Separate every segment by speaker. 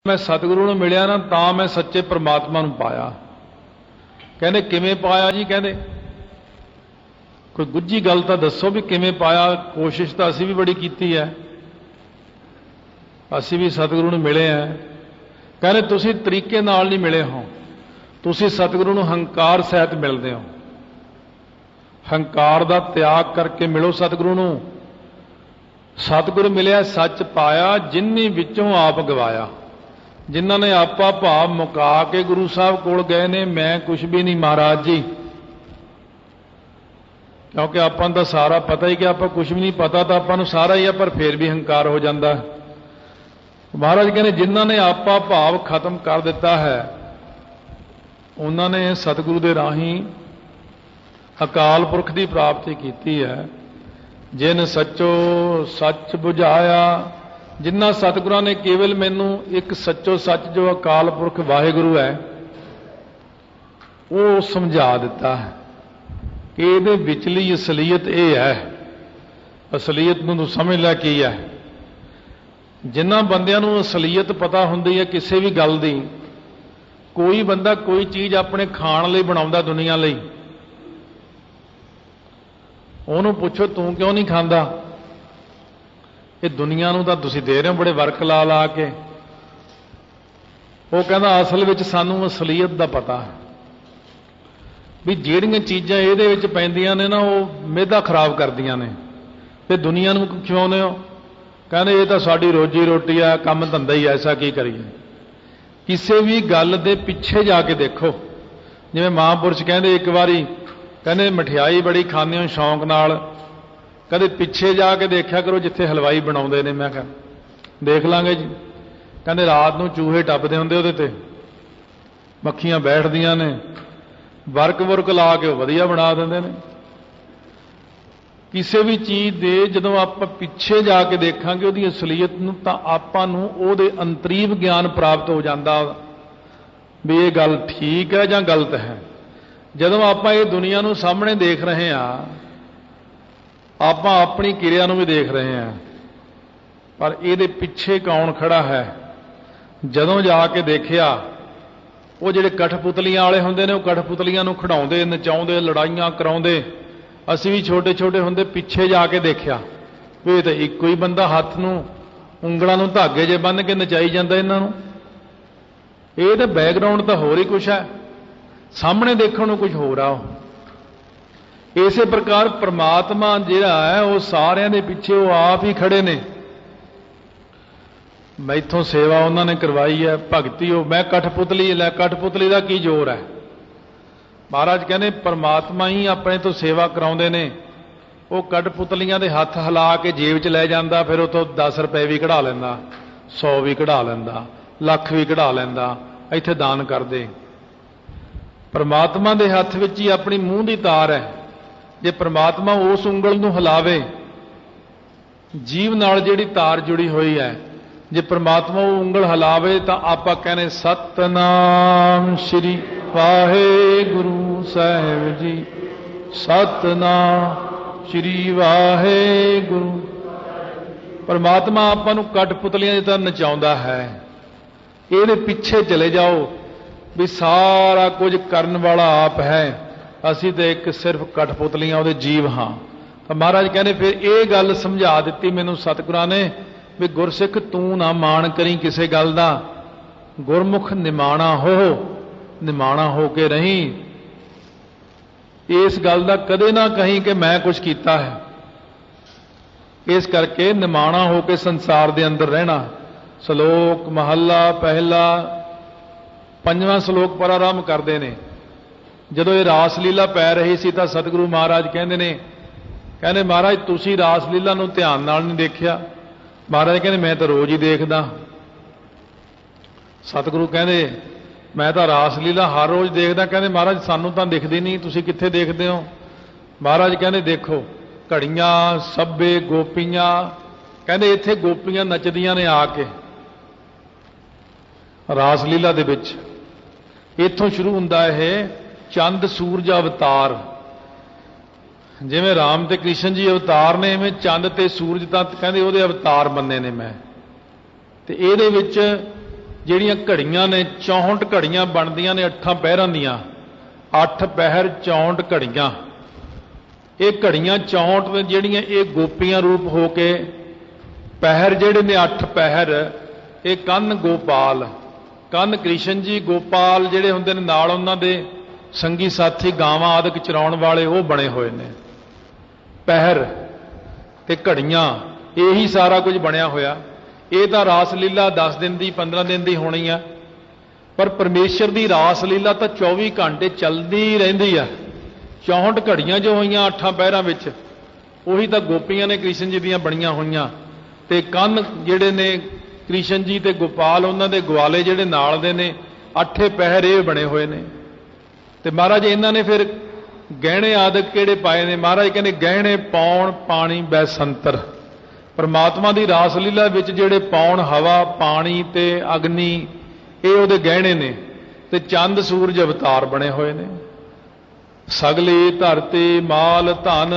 Speaker 1: मैं सतगुरु ਨੂੰ ਮਿਲਿਆ ना ਤਾਂ मैं सच्चे परमात्मा ਨੂੰ पाया। कहने किवें पाया जी? कहने कोई गुझी गल तो दसो भी किवें पाया। कोशिश तो असी भी बड़ी की है, असी भी सतगुरु ਨੂੰ मिले हैं। कहने तुसी तरीके नाल नहीं मिले हो, तुसी सतगुरु ਨੂੰ हंकार सहित मिलते हो। हंकार का त्याग करके मिलो सतगुरु ਨੂੰ। सतगुरु मिलिया सच पाया, जिन्नी विचों आप गवाया। जिन्हों ने आपा भाव मुका के गुरु साहब कोल गए ने, मैं कुछ भी नहीं महाराज जी, क्योंकि आपां दा सारा पता ही कि आपां कुछ भी नहीं पता, तो आपां नूं सारा ही है, पर फिर भी हंकार हो जाता है। महाराज कहने जिन्हों ने आपा भाव खत्म कर दिता है, उन्होंने सतगुरु दे राही अकाल पुरख की प्राप्ति की है। जिन सचो सच बुझाया, जिन्ना सतगुरां ने केवल मैनू एक सचो सच जो अकाल पुरख वाहिगुरु है वो समझा दिता है कि ये विचली असलीयत ये है। असलीयत नूं समझ लै की है। जिन्हां बंदियां नूं असलीयत पता हुंदी है किसी भी गल दी, कोई बंदा कोई चीज़ अपने खाण लई बनाउंदा दुनिया लई, उहनूं पुछो तूं क्यों नहीं खांदा? ये दुनिया नूं तां तुसीं दे रहे हो बड़े वर्क ला ला के। वो कहना असल विच सानूं असलीयत दा पता है भी जिहड़ियां चीज़ां इहदे विच पैंदियां ने ना, वो मेदा खराब करदियां ने, ते दुनिया नूं खिलाउने हो। कहने ये तां साडी रोजी रोटी है, काम धंधा ही ऐसा, की करिए। किसी भी गल दे पिछे जाके देखो। जिवें महापुरुष कहंदे एक बारी कहंदे मठियाई बड़ी खांदे हो शौक नाल, कदे पिछे जाके देखा करो जिथे हलवाई बनाउंदे ने। मैं कहा देख लांगे जी। कहंदे रात नूं चूहे टपदे हुंदे उहदे ते, मक्खियां बैठदियां ने, वर्क वुरक ला के वधिया बना दिंदे ने। किसी भी चीज़ दे जदों आपां पिछे जाके देखांगे उहदी असलीयत नूं, तां आपां नूं उहदे अंतरीव ज्ञान प्राप्त हो जांदा भी ये गल ठीक है जां गलत है। जदों आपां ये दुनिया नूं सामने देख रहे हैं, आप अपनी किरिया नूं भी देख रहे हैं, पर ये पिछे कौन खड़ा है? जदों जाके देखिया वो जिहड़े कठपुतलियां वाले हुंदे ने, वो कठपुतलियां नूं खिडाउंदे, नचाउंदे, लड़ाइयां कराउंदे। असीं भी छोटे छोटे हुंदे पिछे जाके देखिया भी तो इक्को ही बंदा हाथ नूं उंगलां नूं धागे जे बन के नचाई जांदा इन्हां नूं। ये तो बैकग्राउंड तो होर ही कुछ है, सामने देखण नूं कुछ होर आ। इसे प्रकार परमात्मा जिहड़ा है वो सारियां दे पिछे वो आप ही खड़े ने। मैथों सेवा उन्होंने करवाई है, भगती हो, मैं कठपुतली लै, कठपुतली का की जोर है? महाराज कहने परमात्मा ही अपने तो सेवा कराउंदे ने। वो कठपुतलियां दे हथ हिला के जेब च लै जांदा, फिर वो तो 10 रुपए भी कढ़ा लैंदा, 100 भी कढ़ा लैंदा, लख भी कढ़ा लैंदा, इत्थे दान कर दे। परमात्मा दे हथ विच ही अपनी मूँह दी तार है। जे परमात्मा उस उंगल नूं हिलावे, जीव नाल जिहड़ी तार जुड़ी हुई है, जे परमात्मा वो उंगल हिलावे तो आपां कहने सतनाम श्री वाहिगुरु साहिब जी, सतनाम श्री वाहिगुरु। परमात्मा आपां नूं कठपुतलियां दी तरह नचाउंदा है। इहदे पिछे चले जाओ भी सारा कुछ करन वाला आप है, असी तो एक सिर्फ कठपुतलियां उहदे जीव हाँ। तो महाराज कहने फिर ये गल समझा दी मैनू सतगुरां ने भी गुरसिख तू ना माण करी किसी गल दा, गुरमुख निमाणा हो के रही। इस गल दा कदे ना कहीं कि मैं कुछ किया है। इस करके निमाणा हो के संसार दे अंदर रहना। श्लोक महला पहला 5वां श्लोक पर आरंभ करते हैं। जदों ये रास लीला पै रही सी तां सतगुरु महाराज कहते महाराज तुसी रास लीला नूं ध्यान नाल नहीं देखिया। महाराज कहते मैं तो रोज़ ही देखदा। सतगुरु कहते मैं तो रास लीला हर रोज़ देखदा। कहते महाराज सानू तां दिखदी नहीं, तुसी कित्थे देखदे हो? महाराज कहते देखो घड़ियां सब्बे गोपियां, कहते इत्थे गोपियां नचदियां ने आके रास लीला दे विच। इत्थों शुरू हुंदा है चंद सूरज अवतार। जिवें राम ते कृष्ण जी अवतार ने, इवें चंद ते सूरज तां कहंदे उहदे अवतार बन्ने ने मैं। ते इहदे विच ਜਿਹੜੀਆਂ ਘੜੀਆਂ ਨੇ 64 ਘੜੀਆਂ ਬਣਦੀਆਂ ਨੇ 8 ਪਹਿਰਾਂ ਦੀਆਂ। 8 ਪਹਿਰ 64 ਘੜੀਆਂ। ਇਹ ਘੜੀਆਂ 64 ਨੇ ਜਿਹੜੀਆਂ ਇਹ ਗੋਪੀਆਂ ਰੂਪ ਹੋ ਕੇ ਪਹਿਰ ਜਿਹੜੇ ਨੇ 8 ਪਹਿਰ ਇਹ ਕੰਨ ਗੋਪਾਲ, ਕੰਨ ਕ੍ਰਿਸ਼ਨ ਜੀ, ਗੋਪਾਲ ਜਿਹੜੇ ਹੁੰਦੇ ਨੇ ਨਾਲ ਉਹਨਾਂ ਦੇ ਸੰਗੀ ਸਾਥੀ ਗਾਵਾਂ ਆਦਿਕ ਚਰਾਉਣ ਵਾਲੇ ਉਹ ਬਣੇ ਹੋਏ ਨੇ। ਪਹਿਰ ਤੇ ਘੜੀਆਂ ਇਹੀ ਸਾਰਾ ਕੁਝ ਬਣਿਆ ਹੋਇਆ। ਇਹ ਤਾਂ ਰਾਸ ਲੀਲਾ 10 ਦਿਨ ਦੀ 15 ਦਿਨ ਦੀ ਹੋਣੀ ਆ, ਪਰ ਪਰਮੇਸ਼ਰ ਦੀ ਰਾਸ ਲੀਲਾ ਤਾਂ 24 ਘੰਟੇ ਚੱਲਦੀ ਰਹਿੰਦੀ ਆ। 64 ਘੜੀਆਂ ਜੋ ਹੋਈਆਂ 8 ਪਹਿਰਾਂ ਵਿੱਚ ਉਹੀ ਤਾਂ ਗੋਪੀਆਂ ਨੇ ਕ੍ਰਿਸ਼ਨ ਜੀ ਦੀਆਂ ਬਣੀਆਂ ਹੋਈਆਂ। ਤੇ ਕੰਨ ਜਿਹੜੇ ਨੇ ਕ੍ਰਿਸ਼ਨ ਜੀ ਤੇ ਗੋਪਾਲ ਉਹਨਾਂ ਦੇ ਗਵਾਲੇ ਜਿਹੜੇ ਨਾਲ ਦੇ ਨੇ 8 ਪਹਿਰ ਇਹ ਬਣੇ ਹੋਏ ਨੇ। ਤੇ ਮਹਾਰਾਜ ਇਹਨਾਂ ਨੇ ਫਿਰ ਗਹਿਣੇ ਆਦਿਕ ਕਿਹੜੇ ਪਾਏ ਨੇ? ਮਹਾਰਾਜ ਕਹਿੰਦੇ ਗਹਿਣੇ ਪਾਉਣ ਪਾਣੀ ਬੈਸੰਤਰ। ਪਰਮਾਤਮਾ ਦੀ ਰਾਸ ਲੀਲਾ ਵਿੱਚ ਜਿਹੜੇ ਪਾਉਣ ਹਵਾ ਪਾਣੀ ਤੇ ਅਗਨੀ ਇਹ ਉਹਦੇ ਗਹਿਣੇ ਨੇ। ਤੇ ਚੰਦ ਸੂਰਜ ਅਵਤਾਰ ਬਣੇ ਹੋਏ ਨੇ। ਸਗਲੀ ਧਰਤੀ ਮਾਲ ਧਨ,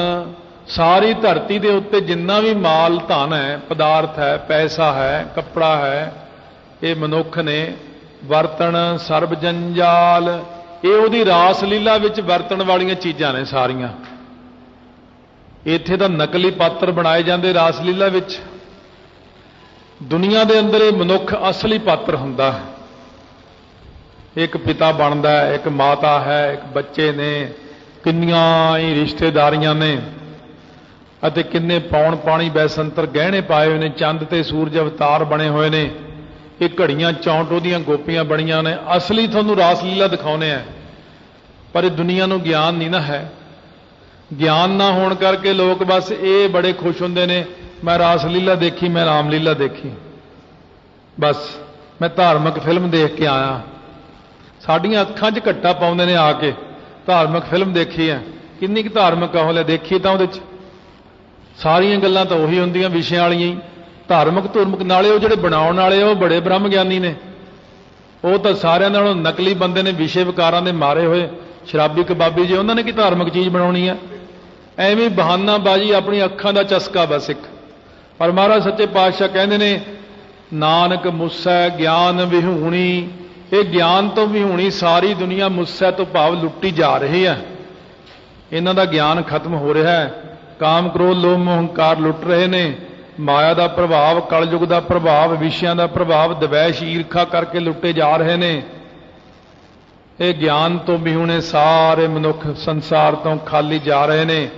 Speaker 1: ਸਾਰੀ ਧਰਤੀ ਦੇ ਉੱਤੇ ਜਿੰਨਾ ਵੀ ਮਾਲ ਧਨ ਹੈ, ਪਦਾਰਥ ਹੈ, ਪੈਸਾ ਹੈ, ਕੱਪੜਾ ਹੈ, ਇਹ ਮਨੁੱਖ ਨੇ ਵਰਤਣ ਸਰਬ ਜੰਜਾਲ। ਇਹ ਉਹਦੀ ਰਾਸ ਲੀਲਾ ਵਿੱਚ ਵਰਤਣ ਵਾਲੀਆਂ ਚੀਜ਼ਾਂ ਨੇ ਸਾਰੀਆਂ। ਇੱਥੇ ਤਾਂ ਨਕਲੀ ਪਾਤਰ ਬਣਾਏ ਜਾਂਦੇ ਰਾਸ ਲੀਲਾ ਵਿੱਚ। ਦੁਨੀਆ ਦੇ ਅੰਦਰ ਇਹ ਮਨੁੱਖ ਅਸਲੀ ਪਾਤਰ ਹੁੰਦਾ ਹੈ। ਇੱਕ ਪਿਤਾ ਬਣਦਾ ਹੈ, ਇੱਕ ਮਾਤਾ ਹੈ, ਇੱਕ ਬੱਚੇ ਨੇ, ਕਿੰਨੀਆਂ ਹੀ ਰਿਸ਼ਤੇਦਾਰੀਆਂ ਨੇ ਅਤੇ ਕਿੰਨੇ ਪਾਉਣ ਪਾਣੀ ਬੈਸੰਤਰ ਗਹਿਣੇ ਪਾਏ ਹੋਏ ਨੇ। ਚੰਦ ਤੇ ਸੂਰਜ ਅਵਤਾਰ ਬਣੇ ਹੋਏ ਨੇ। ਇਹ ਘੜੀਆਂ 64 ਉਹਦੀਆਂ ਗੋਪੀਆਂ ਬਣੀਆਂ ਨੇ। ਅਸਲੀ ਤੁਹਾਨੂੰ ਰਾਸ ਲੀਲਾ ਦਿਖਾਉਣੇ ਆ, ਪਰ ਇਹ ਦੁਨੀਆ ਨੂੰ ਗਿਆਨ ਨਹੀਂ ਨਾ ਹੈ। ਗਿਆਨ ਨਾ ਹੋਣ ਕਰਕੇ ਲੋਕ ਬਸ ਇਹ ਬੜੇ ਖੁਸ਼ ਹੁੰਦੇ ਨੇ, ਮੈਂ ਰਾਸ ਲੀਲਾ ਦੇਖੀ, ਮੈਂ ਰਾਮ ਲੀਲਾ ਦੇਖੀ, ਬਸ ਮੈਂ ਧਾਰਮਿਕ ਫਿਲਮ ਦੇਖ ਕੇ ਆਇਆ। ਸਾਡੀਆਂ ਅੱਖਾਂ 'ਚ ਘੱਟਾ ਪਾਉਂਦੇ ਨੇ ਆ ਕੇ, ਧਾਰਮਿਕ ਫਿਲਮ ਦੇਖੀ ਹੈ। ਕਿੰਨੀ ਕੁ ਧਾਰਮਿਕ ਆ, ਦੇਖੀ ਤਾਂ ਉਹਦੇ 'ਚ ਸਾਰੀਆਂ ਗੱਲਾਂ ਤਾਂ ਉਹੀ ਹੁੰਦੀਆਂ ਵਿਸ਼ਿਆਂ ਵਾਲੀਆਂ ਹੀ। ਧਾਰਮਿਕ ਧੁਰਮਿਕ ਨਾਲੇ ਉਹ ਜਿਹੜੇ ਬਣਾਉਣ ਵਾਲੇ ਉਹ ਬੜੇ ਬ੍ਰਹਮ ਗਿਆਨੀ ਨੇ। ਉਹ ਤਾਂ ਸਾਰਿਆਂ ਨਾਲੋਂ ਨਕਲੀ ਬੰਦੇ ਨੇ, ਵਿਸ਼ੇ ਵਿਕਾਰਾਂ ਦੇ ਮਾਰੇ ਹੋਏ ਸ਼ਰਾਬੀ ਕਬਾਬੀ ਜੀ। ਉਹਨਾਂ ਨੇ ਕੀ ਧਾਰਮਿਕ ਚੀਜ਼ ਬਣਾਉਣੀ ਆ? ਐਵੇਂ ਬਹਾਨਾਬਾਜ਼ੀ, ਆਪਣੀ ਅੱਖਾਂ ਦਾ ਚਸਕਾ ਬਸ ਇੱਕ। ਪਰ ਮਹਾਰਾਜ ਸੱਚੇ ਪਾਤਸ਼ਾਹ ਕਹਿੰਦੇ ਨੇ ਨਾਨਕ ਮੁਸੈ ਗਿਆਨ ਵਿਹੂਣੀ। ਇਹ ਗਿਆਨ ਤੋਂ ਵਿਹੂਣੀ ਸਾਰੀ ਦੁਨੀਆ ਮੁਸੈ ਤੋਂ ਭਾਵ ਲੁੱਟੀ ਜਾ ਰਹੀ ਹੈ। ਇਹਨਾਂ ਦਾ ਗਿਆਨ ਖਤਮ ਹੋ ਰਿਹਾ ਹੈ। ਕਾਮ ਕ੍ਰੋਧ ਲੋਭ ਮੋਹ ਹੰਕਾਰ ਲੁੱਟ ਰਹੇ ਨੇ। ਮਾਇਆ ਦਾ ਪ੍ਰਭਾਵ, ਕਲਯੁਗ ਦਾ ਪ੍ਰਭਾਵ, ਵਿਸ਼ਿਆਂ ਦਾ ਪ੍ਰਭਾਵ, ਦਵੈਸ਼ ਈਰਖਾ ਕਰਕੇ ਲੁੱਟੇ ਜਾ ਰਹੇ ਨੇ। ਇਹ ਗਿਆਨ ਤੋਂ ਵਿਹੂਣੇ ਸਾਰੇ ਮਨੁੱਖ ਸੰਸਾਰ ਤੋਂ ਖਾਲੀ ਜਾ ਰਹੇ ਨੇ।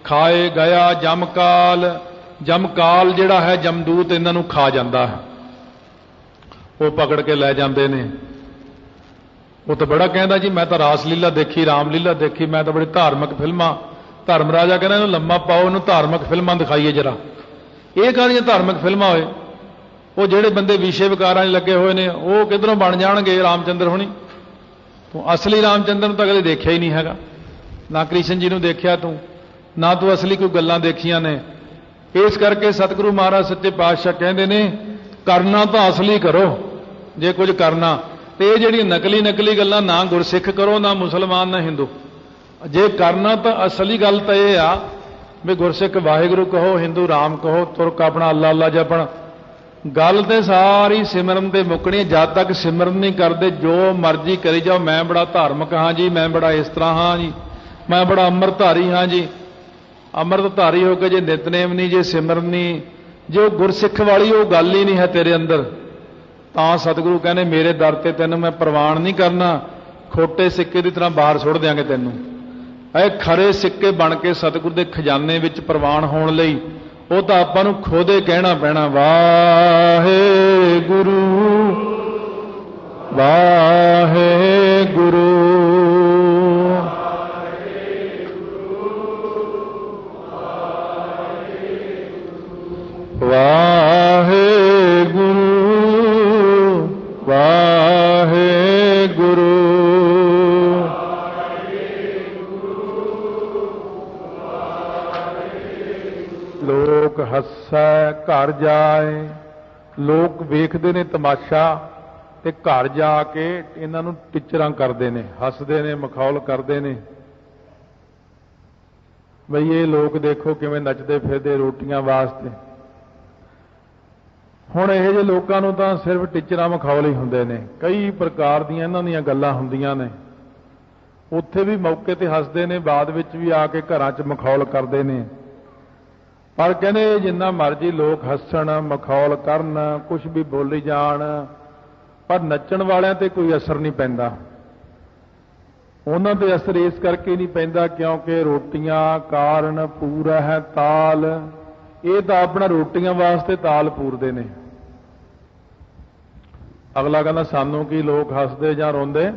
Speaker 1: ਖਾਏ ਗਿਆ ਜਮਕਾਲ। ਜਮਕਾਲ ਜਿਹੜਾ ਹੈ ਜਮਦੂਤ ਇਹਨਾਂ ਨੂੰ ਖਾ ਜਾਂਦਾ ਹੈ, ਉਹ ਪਕੜ ਕੇ ਲੈ ਜਾਂਦੇ ਨੇ। ਉਹ ਤਾਂ ਬੜਾ ਕਹਿੰਦਾ ਜੀ ਮੈਂ ਤਾਂ ਰਾਸ ਲੀਲਾ ਦੇਖੀ, ਰਾਮ ਲੀਲਾ ਦੇਖੀ, ਮੈਂ ਤਾਂ ਬੜੀ ਧਾਰਮਿਕ ਫਿਲਮਾਂ। ਧਰਮ ਰਾਜਾ ਕਹਿੰਦਾ ਇਹਨੂੰ ਲੰਮਾ ਪਾਓ, ਇਹਨੂੰ ਧਾਰਮਿਕ ਫਿਲਮਾਂ ਦਿਖਾਈਏ ਜਰਾ। ਇਹ ਕਾਹਦੀਆਂ ਧਾਰਮਿਕ ਫਿਲਮਾਂ ਹੋਏ? ਉਹ ਜਿਹੜੇ ਬੰਦੇ ਵਿਸ਼ੇ ਵਿਕਾਰਾਂ 'ਚ ਲੱਗੇ ਹੋਏ ਨੇ ਉਹ ਕਿੱਧਰੋਂ ਬਣ ਜਾਣਗੇ ਰਾਮਚੰਦਰ ਹੋਣੀ? ਤੂੰ ਅਸਲੀ ਰਾਮਚੰਦਰ ਨੂੰ ਤਾਂ ਕਦੇ ਦੇਖਿਆ ਹੀ ਨਹੀਂ ਹੈਗਾ, ਨਾ ਕ੍ਰਿਸ਼ਨ ਜੀ ਨੂੰ ਦੇਖਿਆ ਤੂੰ, ਨਾ ਤੂੰ ਅਸਲੀ ਕੋਈ ਗੱਲਾਂ ਦੇਖੀਆਂ ਨੇ। ਇਸ ਕਰਕੇ ਸਤਿਗੁਰੂ ਮਹਾਰਾਜ ਸੱਚੇ ਪਾਤਸ਼ਾਹ ਕਹਿੰਦੇ ਨੇ ਕਰਨਾ ਤਾਂ ਅਸਲੀ ਕਰੋ ਜੇ ਕੁਝ ਕਰਨਾ। ਤੇ ਇਹ ਜਿਹੜੀਆਂ ਨਕਲੀ ਗੱਲਾਂ ਨਾ ਗੁਰਸਿੱਖ ਕਰੋ, ਨਾ ਮੁਸਲਮਾਨ, ਨਾ ਹਿੰਦੂ। ਜੇ ਕਰਨਾ ਤਾਂ ਅਸਲੀ ਗੱਲ ਤਾਂ ਇਹ ਆ ਵੀ ਗੁਰਸਿੱਖ ਵਾਹਿਗੁਰੂ ਕਹੋ, ਹਿੰਦੂ ਰਾਮ ਕਹੋ, ਤੁਰਕ ਆਪਣਾ ਅੱਲਾ ਅੱਲਾ ਜਪਣ। ਗੱਲ ਤੇ ਸਾਰੀ ਸਿਮਰਨ ਤੇ ਮੁੱਕਣੀ। ਜਦ ਤੱਕ ਸਿਮਰਨ ਨਹੀਂ ਕਰਦੇ ਜੋ ਮਰਜ਼ੀ ਕਰੀ ਜਾਓ, ਮੈਂ ਬੜਾ ਧਾਰਮਿਕ ਹਾਂ ਜੀ, ਮੈਂ ਬੜਾ ਇਸ ਤਰ੍ਹਾਂ ਹਾਂ ਜੀ, ਮੈਂ ਬੜਾ ਅੰਮ੍ਰਿਤਧਾਰੀ ਹਾਂ ਜੀ। ਅੰਮ੍ਰਿਤਧਾਰੀ ਹੋ ਕੇ ਜੇ ਨਿਤਨੇਮ ਨਹੀਂ, ਜੇ ਸਿਮਰਨ ਨਹੀਂ, ਜੇ ਉਹ ਗੁਰਸਿੱਖ ਵਾਲੀ ਉਹ ਗੱਲ ਹੀ ਨਹੀਂ ਹੈ ਤੇਰੇ ਅੰਦਰ, ਤਾਂ ਸਤਿਗੁਰੂ ਕਹਿੰਦੇ ਮੇਰੇ ਦਰ ਤੇ ਤੈਨੂੰ ਮੈਂ ਪ੍ਰਵਾਨ ਨਹੀਂ ਕਰਨਾ, ਖੋਟੇ ਸਿੱਕੇ ਦੀ ਤਰ੍ਹਾਂ ਬਾਹਰ ਸੁੱਟ ਦਿਆਂਗੇ ਤੈਨੂੰ। ਇਹ ਖਰੇ ਸਿੱਕੇ ਬਣ ਕੇ ਸਤਿਗੁਰੂ ਦੇ ਖਜ਼ਾਨੇ ਵਿੱਚ ਪ੍ਰਵਾਨ ਹੋਣ ਲਈ ਉਹ ਤਾਂ ਆਪਾਂ ਨੂੰ ਖੁਦੇ ਕਹਿਣਾ ਪੈਣਾ, ਵਾਹਿਗੁਰੂ ਵਾਹਿਗੁਰੂ ਵਾਹਿਗੁਰੂ ਵਾਹਿਗੁਰੂ। ਲੋਕ ਹੱਸੈ ਘਰ ਜਾਏ। ਲੋਕ ਵੇਖਦੇ ਨੇ ਤਮਾਸ਼ਾ ਤੇ ਘਰ ਜਾ ਕੇ ਇਹਨਾਂ ਨੂੰ ਟਿਚਰਾਂ ਕਰਦੇ ਨੇ, ਹੱਸਦੇ ਨੇ, ਮਖੌਲ ਕਰਦੇ ਨੇ। ਬਈ ਇਹ ਲੋਕ ਦੇਖੋ ਕਿਵੇਂ ਨੱਚਦੇ ਫਿਰਦੇ ਰੋਟੀਆਂ ਵਾਸਤੇ। ਹੁਣ ਇਹੋ ਜਿਹੇ ਲੋਕਾਂ ਨੂੰ ਤਾਂ ਸਿਰਫ ਟੀਚਰਾਂ ਮਖੌਲ ਹੀ ਹੁੰਦੇ ਨੇ, ਕਈ ਪ੍ਰਕਾਰ ਦੀਆਂ ਇਹਨਾਂ ਦੀਆਂ ਗੱਲਾਂ ਹੁੰਦੀਆਂ ਨੇ। ਉੱਥੇ ਵੀ ਮੌਕੇ ਤੇ ਹੱਸਦੇ ਨੇ, ਬਾਅਦ ਵਿੱਚ ਵੀ ਆ ਕੇ ਘਰਾਂ 'ਚ ਮਖੌਲ ਕਰਦੇ ਨੇ। ਪਰ ਕਹਿੰਦੇ ਜਿੰਨਾ ਮਰਜ਼ੀ ਲੋਕ ਹੱਸਣ, ਮਖੌਲ ਕਰਨ, ਕੁਝ ਵੀ ਬੋਲੀ ਜਾਣ, ਪਰ ਨੱਚਣ ਵਾਲਿਆਂ ਤੇ ਕੋਈ ਅਸਰ ਨਹੀਂ ਪੈਂਦਾ। ਉਹਨਾਂ ਤੇ ਅਸਰ ਇਸ ਕਰਕੇ ਨਹੀਂ ਪੈਂਦਾ ਕਿਉਂਕਿ ਰੋਟੀਆਂ ਕਾਰਨ ਪੂਰਾ ਹੈ ਤਾਲ। ਇਹ ਤਾਂ ਆਪਣਾ ਰੋਟੀਆਂ ਵਾਸਤੇ ਤਾਲ ਪੂਰਦੇ ਨੇ। ਅਗਲਾ ਕਹਿੰਦਾ ਸਾਨੂੰ ਕੀ ਲੋਕ ਹੱਸਦੇ ਜਾਂ ਰੋਂਦੇ,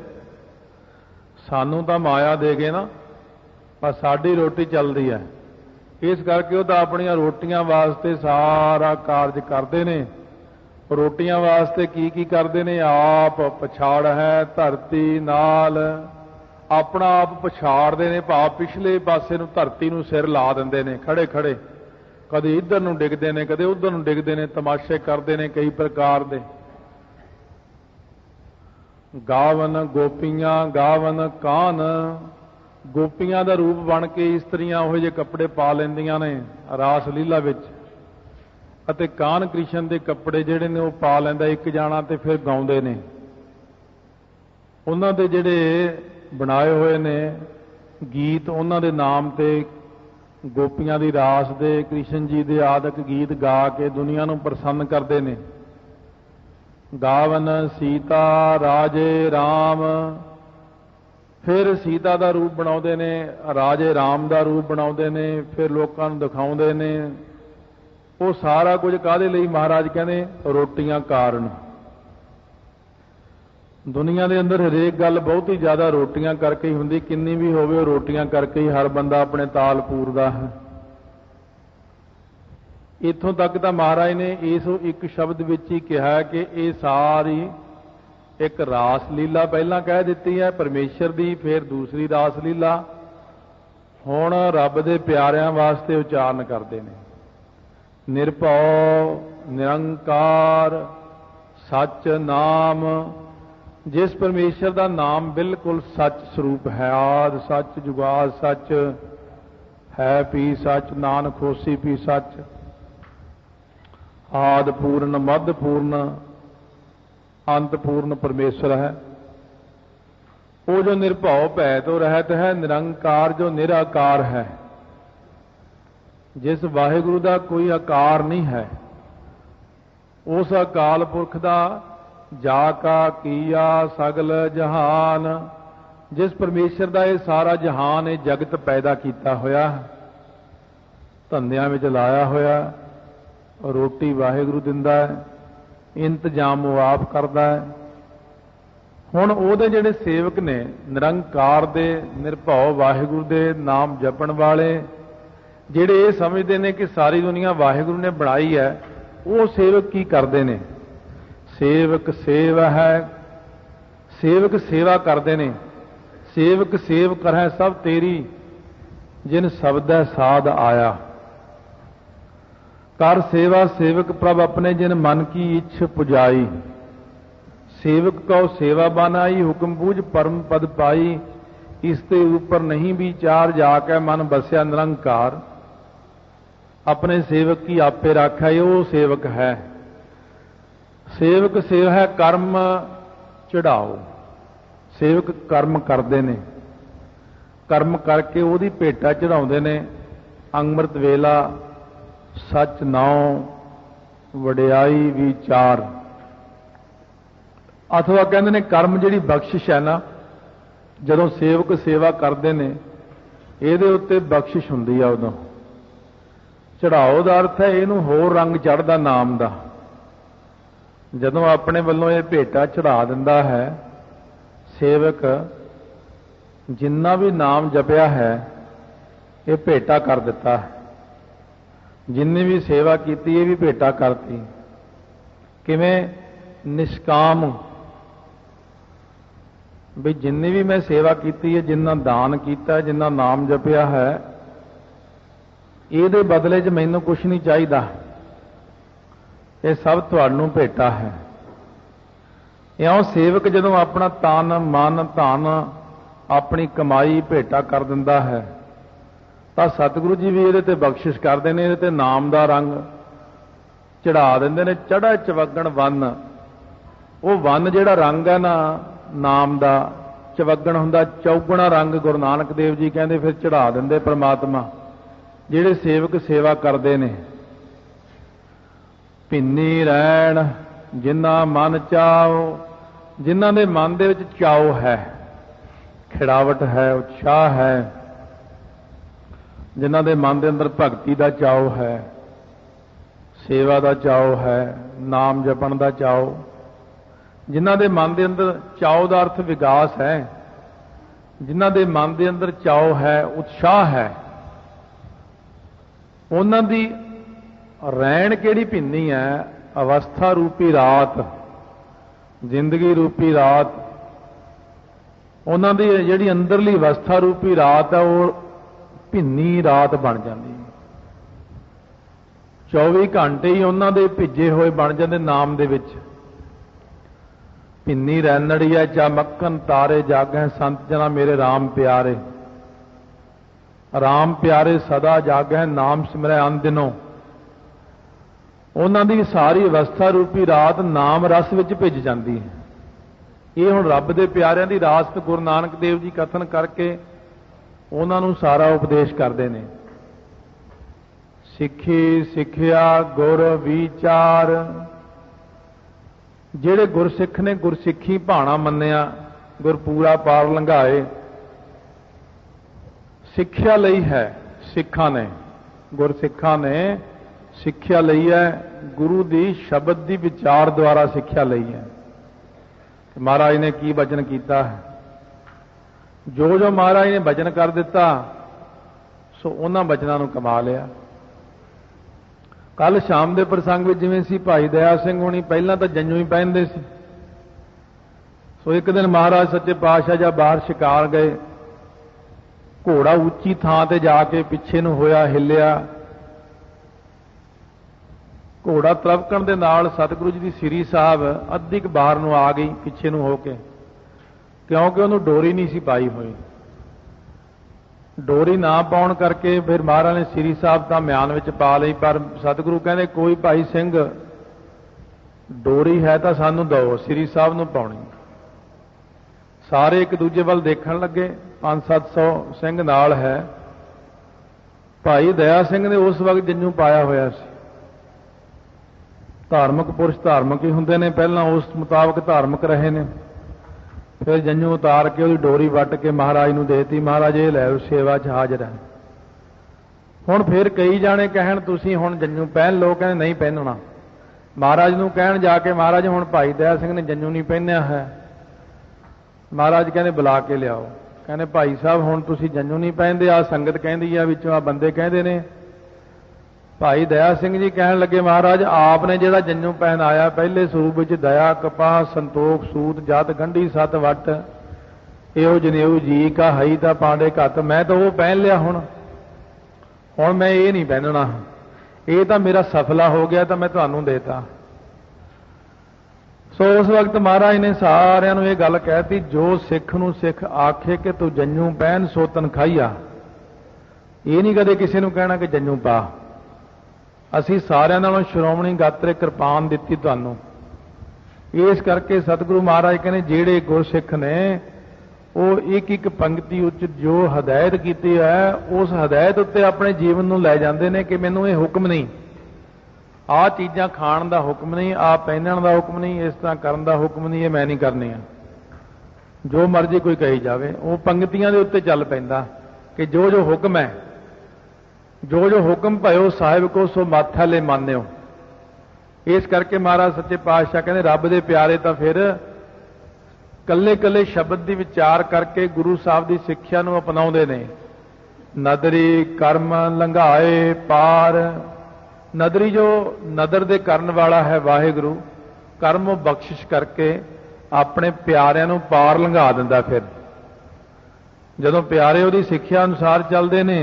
Speaker 1: ਸਾਨੂੰ ਤਾਂ ਮਾਇਆ ਦੇ ਗਏ ਨਾ, ਪਰ ਸਾਡੀ ਰੋਟੀ ਚੱਲਦੀ ਹੈ। ਇਸ ਕਰਕੇ ਉਹ ਤਾਂ ਆਪਣੀਆਂ ਰੋਟੀਆਂ ਵਾਸਤੇ ਸਾਰਾ ਕਾਰਜ ਕਰਦੇ ਨੇ। ਰੋਟੀਆਂ ਵਾਸਤੇ ਕੀ ਕੀ ਕਰਦੇ ਨੇ? ਆਪ ਪਛਾੜ ਹੈ ਧਰਤੀ ਨਾਲ, ਆਪਣਾ ਆਪ ਪਛਾੜਦੇ ਨੇ, ਭਾਵ ਪਿਛਲੇ ਪਾਸੇ ਨੂੰ ਧਰਤੀ ਨੂੰ ਸਿਰ ਲਾ ਦਿੰਦੇ ਨੇ ਖੜੇ ਖੜੇ। ਕਦੇ ਇੱਧਰ ਨੂੰ ਡਿੱਗਦੇ ਨੇ, ਕਦੇ ਉੱਧਰ ਨੂੰ ਡਿੱਗਦੇ ਨੇ, ਤਮਾਸ਼ੇ ਕਰਦੇ ਨੇ ਕਈ ਪ੍ਰਕਾਰ ਦੇ। ਗਾਵਨ ਗੋਪੀਆਂ ਗਾਵਨ ਕਾਨ, ਗੋਪੀਆਂ ਦਾ ਰੂਪ ਬਣ ਕੇ ਇਸਤਰੀਆਂ ਉਹੋ ਜਿਹੇ ਕੱਪੜੇ ਪਾ ਲੈਂਦੀਆਂ ਨੇ ਰਾਸ ਲੀਲਾ ਵਿੱਚ, ਅਤੇ ਕਾਨ ਕ੍ਰਿਸ਼ਨ ਦੇ ਕੱਪੜੇ ਜਿਹੜੇ ਨੇ ਉਹ ਪਾ ਲੈਂਦਾ ਇੱਕ ਜਾਣਾ, ਤੇ ਫਿਰ ਗਾਉਂਦੇ ਨੇ। ਉਹਨਾਂ ਦੇ ਜਿਹੜੇ ਬਣਾਏ ਹੋਏ ਨੇ ਗੀਤ, ਉਹਨਾਂ ਦੇ ਨਾਮ ਤੇ ਗੋਪੀਆਂ ਦੀ ਰਾਸ ਦੇ, ਕ੍ਰਿਸ਼ਨ ਜੀ ਦੇ ਆਦਿਕ ਗੀਤ ਗਾ ਕੇ ਦੁਨੀਆ ਨੂੰ ਪ੍ਰਸੰਨ ਕਰਦੇ ਨੇ। ਗਾਵਨ ਸੀਤਾ ਰਾਜੇ ਰਾਮ, ਫਿਰ ਸੀਤਾ ਦਾ ਰੂਪ ਬਣਾਉਂਦੇ ਨੇ, ਰਾਜੇ ਰਾਮ ਦਾ ਰੂਪ ਬਣਾਉਂਦੇ ਨੇ, ਫਿਰ ਲੋਕਾਂ ਨੂੰ ਦਿਖਾਉਂਦੇ ਨੇ। ਉਹ ਸਾਰਾ ਕੁਝ ਕਾਹਦੇ ਲਈ? ਮਹਾਰਾਜ ਕਹਿੰਦੇ ਰੋਟੀਆਂ ਕਾਰਨ। ਦੁਨੀਆ ਦੇ ਅੰਦਰ ਹਰੇਕ ਗੱਲ ਬਹੁਤੀ ਜ਼ਿਆਦਾ ਰੋਟੀਆਂ ਕਰਕੇ ਹੀ ਹੁੰਦੀ, ਕਿੰਨੀ ਵੀ ਹੋਵੇ ਉਹ ਰੋਟੀਆਂ ਕਰਕੇ ਹੀ ਹਰ ਬੰਦਾ ਆਪਣੇ ਤਾਲ ਪੂਰਦਾ ਹੈ। ਇੱਥੋਂ ਤੱਕ ਤਾਂ ਮਹਾਰਾਜ ਨੇ ਇਸ ਇੱਕ ਸ਼ਬਦ ਵਿੱਚ ਹੀ ਕਿਹਾ ਕਿ ਇਹ ਸਾਰੀ ਇੱਕ ਰਾਸ ਲੀਲਾ ਪਹਿਲਾਂ ਕਹਿ ਦਿੱਤੀ ਹੈ ਪਰਮੇਸ਼ਰ ਦੀ, ਫਿਰ ਦੂਸਰੀ ਰਾਸ ਲੀਲਾ ਹੁਣ ਰੱਬ ਦੇ ਪਿਆਰਿਆਂ ਵਾਸਤੇ ਉਚਾਰਨ ਕਰਦੇ ਨੇ। ਨਿਰਭਉ ਨਿਰੰਕਾਰ ਸੱਚ ਨਾਮ, ਜਿਸ ਪਰਮੇਸ਼ਰ ਦਾ ਨਾਮ ਬਿਲਕੁਲ ਸੱਚ ਸਰੂਪ ਹੈ, ਆਦਿ ਸੱਚ ਜੁਗਾਦ ਸੱਚ ਹੈ, ਪੀ ਸੱਚ ਨਾਨਕ ਹੋਸੀ ਪੀ ਸੱਚ, ਆਦਿ ਪੂਰਨ ਮੱਧ ਪੂਰਨ ਅੰਤ ਪੂਰਨ ਪਰਮੇਸ਼ਰ ਹੈ। ਉਹ ਜੋ ਨਿਰਭਉ ਭੈ ਤੋਂ ਰਹਿਤ ਹੈ, ਨਿਰੰਕਾਰ ਜੋ ਨਿਰਾਕਾਰ ਹੈ, ਜਿਸ ਵਾਹਿਗੁਰੂ ਦਾ ਕੋਈ ਆਕਾਰ ਨਹੀਂ ਹੈ, ਉਸ ਅਕਾਲ ਪੁਰਖ ਦਾ ਜਾ ਕਾ ਕੀਆ ਸਗਲ ਜਹਾਨ, ਜਿਸ ਪਰਮੇਸ਼ਰ ਦਾ ਇਹ ਸਾਰਾ ਜਹਾਨ, ਇਹ ਜਗਤ ਪੈਦਾ ਕੀਤਾ ਹੋਇਆ, ਧੰਦਿਆਂ ਵਿੱਚ ਲਾਇਆ ਹੋਇਆ। ਰੋਟੀ ਵਾਹਿਗੁਰੂ ਦਿੰਦਾ ਹੈ, ਇੰਤਜ਼ਾਮ ਉਹ ਆਪ ਕਰਦਾ ਹੈ। ਹੁਣ ਉਹਦੇ ਜਿਹੜੇ ਸੇਵਕ ਨੇ ਨਿਰੰਕਾਰ ਦੇ, ਨਿਰਭਉ ਵਾਹਿਗੁਰੂ ਦੇ ਨਾਮ ਜਪਣ ਵਾਲੇ, ਜਿਹੜੇ ਇਹ ਸਮਝਦੇ ਨੇ ਕਿ ਸਾਰੀ ਦੁਨੀਆ ਵਾਹਿਗੁਰੂ ਨੇ ਬਣਾਈ ਹੈ, ਉਹ ਸੇਵਕ ਕੀ ਕਰਦੇ ਨੇ? ਸੇਵਕ ਸੇਵਾ ਹੈ, ਸੇਵਕ ਸੇਵਾ ਕਰਦੇ ਨੇ। ਸੇਵਕ ਸੇਵ ਕਰਹਿ ਸਭ ਤੇਰੀ, ਜਿਨ ਸ਼ਬਦੈ ਸਾਧ ਆਇਆ। ਕਰ ਸੇਵਾ ਸੇਵਕ ਪ੍ਰਭ ਆਪਣੇ, ਜਿਨ ਮਨ ਕੀ ਇੱਛ ਪੁਜਾਈ। सेवक कौ सेवा बनाई, हुक्म बूझ परम पद पाई। इसते ऊपर नहीं विचार, जाके मन बसया निरंकार। अपने सेवक की आपे राखा, वो सेवक है। सेवक सेवा है कर्म चढ़ाओ। सेवक कर्म करते ने, कर्म करके ਉਹਦੀ ਭੇਟਾ ਚੜਾਉਂਦੇ ਨੇ। ਅੰਮ੍ਰਿਤ ਵੇਲਾ सच नाउ वडियाई विचार। अथवा कहते ने कर्म जिहड़ी बख्शिश है ना, जदों सेवक सेवा करते हैं ਇਹਦੇ ਉੱਤੇ ਬਖਸ਼ਿਸ਼ ਹੁੰਦੀ ਆ। ਉਦੋਂ ਚੜਾਓ ਦਾ ਅਰਥ ਹੈ ਇਹਨੂੰ ਹੋਰ ਰੰਗ ਚੜ੍ਹਦਾ ਨਾਮ ਦਾ। ਜਦੋਂ ਆਪਣੇ ਵੱਲੋਂ ਇਹ ਭੇਟਾ ਚੜਾ ਦਿੰਦਾ ਹੈ ਸੇਵਕ, ਜਿੰਨਾ ਵੀ ਨਾਮ ਜਪਿਆ ਹੈ ਇਹ ਭੇਟਾ ਕਰ ਦਿੱਤਾ ਹੈ। ਜਿੰਨੀ ਵੀ ਸੇਵਾ ਕੀਤੀ ਇਹ ਵੀ ਭੇਟਾ ਕਰਤੀ। ਕਿਵੇਂ? ਨਿਸ਼ਕਾਮ, ਵੀ ਜਿੰਨੀ ਵੀ ਮੈਂ ਸੇਵਾ ਕੀਤੀ ਹੈ, ਜਿੰਨਾ ਦਾਨ ਕੀਤਾ, ਜਿੰਨਾ ਨਾਮ ਜਪਿਆ ਹੈ, ਇਹਦੇ ਬਦਲੇ 'ਚ ਮੈਨੂੰ ਕੁਛ ਨਹੀਂ ਚਾਹੀਦਾ, ਇਹ ਸਭ ਤੁਹਾਨੂੰ ਭੇਟਾ ਹੈ। ਇਉਂ ਸੇਵਕ ਜਦੋਂ ਆਪਣਾ ਤਨ ਮਨ ਧਨ ਆਪਣੀ ਕਮਾਈ ਭੇਟਾ ਕਰ ਦਿੰਦਾ ਹੈ ਤਾਂ ਸਤਿਗੁਰੂ ਜੀ ਵੀ ਇਹਦੇ ਤੇ ਬਖਸ਼ਿਸ਼ ਕਰਦੇ ਨੇ। ਇਹਦੇ ਤੇ ਨਾਮ ਦਾ ਰੰਗ चढ़ा देंदे ने चढ़ा चवगण वन। वो वन जिहड़ा रंग है ना नाम दा, चवगण हुंदा चौगुणा रंग। गुरु नानक देव जी कहंदे फिर चढ़ा दिंदे परमात्मा जिहड़े सेवक सेवा करते ने। भिन्नी रैण जिन्ना मन चाओ, जिन्हां दे मन दे विच चाओ है, खिड़ावट है, उत्साह है, जिन्हां दे मन दे अंदर भगती दा चाओ है, सेवा दा चाओ है, नाम जपण दा चाओ, जिन्हां दे मन दे अंदर चाओ दा अर्थ विकास है, जिन्हां दे मन दे अंदर चाओ है, उत्साह है, उन्हां दी रैण किहड़ी भिन्नी है? अवस्था रूपी रात, जिंदगी रूपी रात। उन्हां दी जिहड़ी अंदरली अवस्था रूपी रात है वो भिन्नी रात बन जाती। 24 घंटे ही उन्हां दे भिजे होए बन जाते नाम दे विच। भिन्नी रैनड़ी है चा मक्खन तारे जागै संत जना मेरे राम प्यारे। राम प्यारे सदा जागै नाम सिमरै अन दिनों। उन्हां दी सारी अवस्था रूपी रात नाम रस विच भिज जाती है। ये हुण रब दे प्यारिਆਂ दी रास गुरु नानक देव जी कथन करके उन्हां नूं सारा उपदेश करते हैं। सिੱਖੀ सिक्ख्या गुर विचार। ਜਿਹੜੇ गुरसिख ने गुरसिੱਖੀ भाणा मन्निया, गुरपूरा पार लंघाए, सिक्ख्या लई है सिखां ने, गुरसिखां ने सिक्ख्या लई है, गुरु दी शब्द दी विचार द्वारा सिक्ख्या लई है। महाराज ने की वचन किया है, जो महाराज ने वचन कर दिता सो उन्हां वचनां नूं कमा लिया। कल शाम के प्रसंग में जिवें सी भाई दया सिंह होनी पहलां तां जंजू ही पहनदे सी। सो एक दिन महाराज सच्चे पातशाह जब बाहर शिकार गए, घोड़ा उच्ची थां ते जाके पिछे नूं होया हिलिया। घोड़ा तलबकण दे नाल सतगुरु जी की सिरी साहब अद्धी क बाहर नूं आ गई पिछे नूं होके, क्योंकि उन्होंने डोरी नहीं सी पाई हुई। डोरी ना पाउण करके फिर महाराज ने सिरी साहब तां म्यान विच पा लई, पर सतगुरु कहंदे कोई भाई सिंह डोरी है तां सानूं दओ, सिरी साहब नूं पाउणी। सारे एक दूजे वल देखण लगे, 500-700 सिंह नाल है। भाई दया सिंह ने उस वक्त जंजू पाया होया सी। धार्मिक पुरुष धार्मिक ही हुंदे ने, पहलां उस मुताबक धार्मिक रहे ने, फिर जंजू उतार के उसकी डोरी वट के महाराज नूं देती। महाराज ये लै सेवा च हाजिर है। हुण फिर कई जाने कहण तुसीं हुण जंजू पहन लो, कहंदे नहीं पहनना। महाराज नूं कहण जाके महाराज हुण भाई दया सिंह ने जंजू नहीं पहनिया है। महाराज कहंदे बुला के लियाओ। कहंदे भाई साहब हुण तुसीं जंजू नहीं पहनदे, आ संगत कहंदी आ, विचों आ बंदे कहंदे ने। भाई दया सिंह जी कहण लगे महाराज आपने जिहड़ा जंजू पहनाया पहले सूप विच दया कपाह संतोख सूत जत गंढी सत वट एहो जनेऊ जी का हई ता पांडे घत, मैं तो वो पहन लिया। हुण मैं ये नहीं पहनना, ये तो मेरा सफला हो गया, तो मैं तुहानूं देता। सो उस वक्त महाराज ने सारिਆਂ ਨੂੰ ਇਹ ਗੱਲ कहती, जो सिख नूं सिख आखे कि तू जंजू पहन सो तनखाईया। ये नहीं कदे किसी नूं कहना कि जंजू पा। असी सारिਆਂ नालों श्रोमणी गात्रे किरपान दिती तुहानूं। इस करके सतगुरु महाराज कहने जेड़े गुरसिख ने वो एक एक पंक्ति उच जो हदायत की है उस हदायत उत्ते अपने जीवन नूं लै जांदे ने कि मैनूं ये हुक्म नहीं, आ चीज़ां खाण दा हुक्म नहीं, आ पहनण दा हुक्म नहीं, इस तरह करन दा हुक्म नहीं, ये मैं नहीं करनी है। जो मर्जी कोई कही जावे, वो पंक्तियां दे उत्ते चल पैंदा कि जो जो हुक्म है, जो जो हुक्म भयो साहिब को सो माथा ले मान्यो। इस करके महाराज सच्चे पातशाह कहते रब दे प्यारे तो फिर कल्ले कल्ले शब्द की विचार करके गुरु साहब की सिक्ख्या नूं अपनाउंदे ने। नदरी कर्म लंघाए पार। नदरी जो नदर दे करन वाला है वाहिगुरु, कर्म बख्शिश करके अपने प्यारिਆਂ नूं पार लंघा दिंदा। फिर जदों प्यारे उहदी सिक्ख्या अनुसार चलते ने